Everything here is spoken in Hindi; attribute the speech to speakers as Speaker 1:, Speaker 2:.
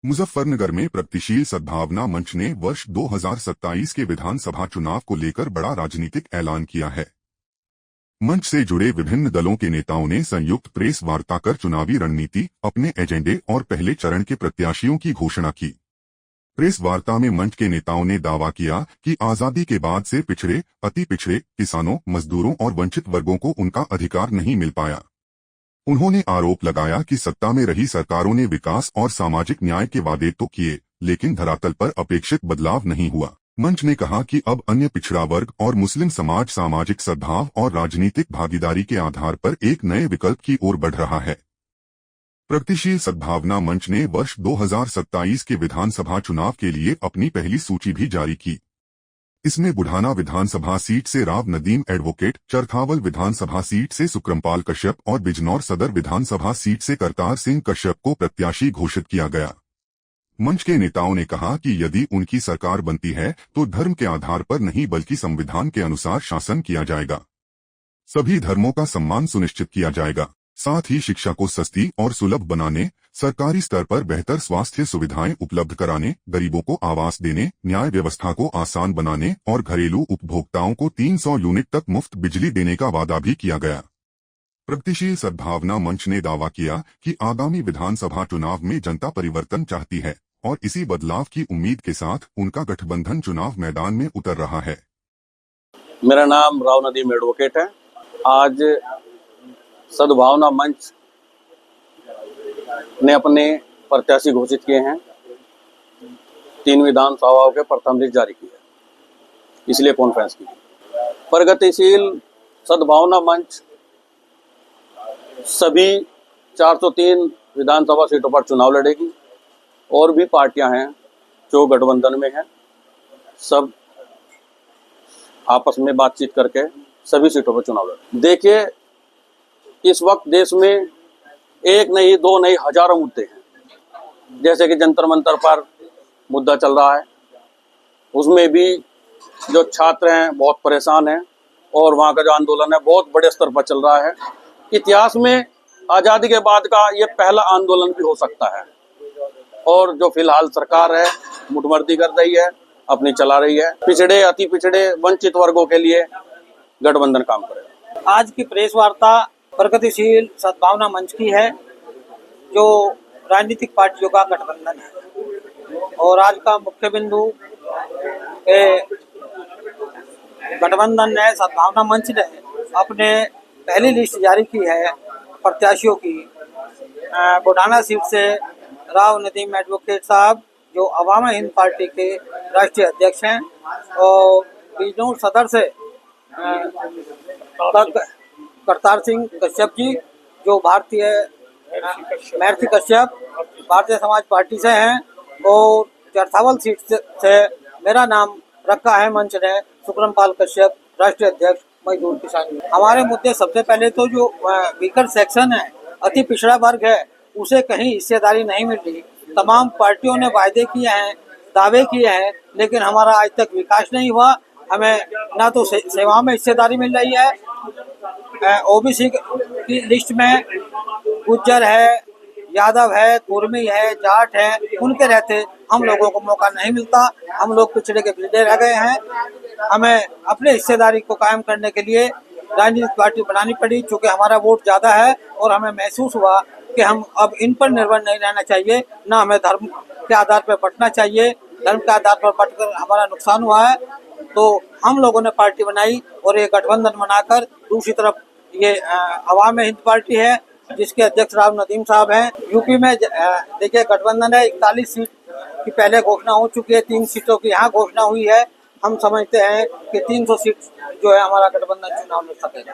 Speaker 1: मुजफ्फरनगर में प्रगतिशील सद्भावना मंच ने वर्ष 2027 के विधानसभा चुनाव को लेकर बड़ा राजनीतिक ऐलान किया है। मंच से जुड़े विभिन्न दलों के नेताओं ने संयुक्त प्रेस वार्ता कर चुनावी रणनीति, अपने एजेंडे और पहले चरण के प्रत्याशियों की घोषणा की। प्रेस वार्ता में मंच के नेताओं ने दावा किया कि आजादी के बाद से पिछड़े, अति पिछड़े, किसानों, मजदूरों और वंचित वर्गों को उनका अधिकार नहीं मिल पाया। उन्होंने आरोप लगाया कि सत्ता में रही सरकारों ने विकास और सामाजिक न्याय के वादे तो किए, लेकिन धरातल पर अपेक्षित बदलाव नहीं हुआ। मंच ने कहा कि अब अन्य पिछड़ा वर्ग और मुस्लिम समाज सामाजिक सद्भाव और राजनीतिक भागीदारी के आधार पर एक नए विकल्प की ओर बढ़ रहा है। प्रगतिशील सद्भावना मंच ने वर्ष 2027 के विधानसभा चुनाव के लिए अपनी पहली सूची भी जारी की। इसमें बुढ़ाना विधानसभा सीट से राव नदीम एडवोकेट, चरखावल विधानसभा सीट से सुक्रमपाल कश्यप और बिजनौर सदर विधानसभा सीट से करतार सिंह कश्यप को प्रत्याशी घोषित किया गया। मंच के नेताओं ने कहा कि यदि उनकी सरकार बनती है तो धर्म के आधार पर नहीं बल्कि संविधान के अनुसार शासन किया जाएगा। सभी धर्मों का सम्मान सुनिश्चित किया जाएगा। साथ ही शिक्षा को सस्ती और सुलभ बनाने, सरकारी स्तर पर बेहतर स्वास्थ्य सुविधाएं उपलब्ध कराने, गरीबों को आवास देने, न्याय व्यवस्था को आसान बनाने और घरेलू उपभोक्ताओं को 300 यूनिट तक मुफ्त बिजली देने का वादा भी किया गया। प्रगतिशील सद्भावना मंच ने दावा किया कि आगामी विधानसभा चुनाव में जनता परिवर्तन चाहती है और इसी बदलाव की उम्मीद के साथ उनका गठबंधन चुनाव मैदान में उतर रहा है।
Speaker 2: मेरा नाम राव नदीम एडवोकेट है। आज सद्भावना मंच ने अपने प्रत्याशी घोषित किए हैं। 3 विधानसभाओं के प्रथम लिस्ट जारी की है, इसलिए कॉन्फ्रेंस की। प्रगतिशील सद्भावना मंच सभी 403 विधानसभा सीटों पर चुनाव लड़ेगी। और भी पार्टियां हैं जो गठबंधन में हैं, सब आपस में बातचीत करके सभी सीटों पर चुनाव लड़ेंगे। देखिए, इस वक्त देश में एक नहीं, 2 नहीं, हजारों मुद्दे हैं। जैसे कि जंतर मंतर पर मुद्दा चल रहा है, उसमें भी जो छात्र हैं बहुत परेशान हैं और वहाँ का जो आंदोलन है बहुत बड़े स्तर पर चल रहा है। इतिहास में आज़ादी के बाद का ये पहला आंदोलन भी हो सकता है। और जो फिलहाल सरकार है मुठभर्ती कर रही है, अपनी चला रही है। पिछड़े, अति पिछड़े, वंचित वर्गों के लिए गठबंधन काम करेगा।
Speaker 3: आज की प्रेस वार्ता प्रगतिशील सद्भावना मंच की है, जो राजनीतिक पार्टियों का गठबंधन है। और आज का मुख्य बिंदु गठबंधन ने, सद्भावना मंच ने अपने पहली लिस्ट जारी की है प्रत्याशियों की। बुढ़ाना सीट से राव नदीम एडवोकेट साहब, जो अवाम हिंद पार्टी के राष्ट्रीय अध्यक्ष हैं, और बिजनौर सदर से करतार सिंह कश्यप जी, जो भारतीय महर्षि कश्यप भारतीय समाज पार्टी से हैं, और चरखावल सीट से मेरा नाम रखा है मंच ने, सुक्रमपाल कश्यप, राष्ट्रीय अध्यक्ष मजदूर किसान। हमारे मुद्दे सबसे पहले तो जो वीकर सेक्शन है, अति पिछड़ा वर्ग है, उसे कहीं हिस्सेदारी नहीं मिल रही। तमाम पार्टियों ने वायदे किए हैं, दावे किए हैं, लेकिन हमारा आज तक विकास नहीं हुआ। हमें ना तो सेवाओं में हिस्सेदारी मिल रही है। ओबीसी की लिस्ट में गुज्जर है, यादव है, कुर्मी है, जाट है, उनके रहते हम लोगों को मौका नहीं मिलता। हम लोग पिछड़े के पिछड़े रह गए हैं। हमें अपने हिस्सेदारी को कायम करने के लिए राजनीतिक पार्टी बनानी पड़ी, चूँकि हमारा वोट ज़्यादा है। और हमें महसूस हुआ कि हम अब इन पर निर्भर नहीं रहना चाहिए, ना हमें धर्म के आधार पर बंटना चाहिए। धर्म के आधार पर बंटकर हमारा नुकसान हुआ है, तो हम लोगों ने पार्टी बनाई और ये गठबंधन बनाकर। दूसरी तरफ ये अवाम हिंद पार्टी है, जिसके अध्यक्ष राव नदीम साहब हैं। यूपी में देखिए गठबंधन है, 41 सीट की पहले घोषणा हो चुकी है, 3 सीटों की यहाँ घोषणा हुई है। हम समझते हैं कि 300 सीट जो है हमारा गठबंधन चुनाव लड़ सकेगा।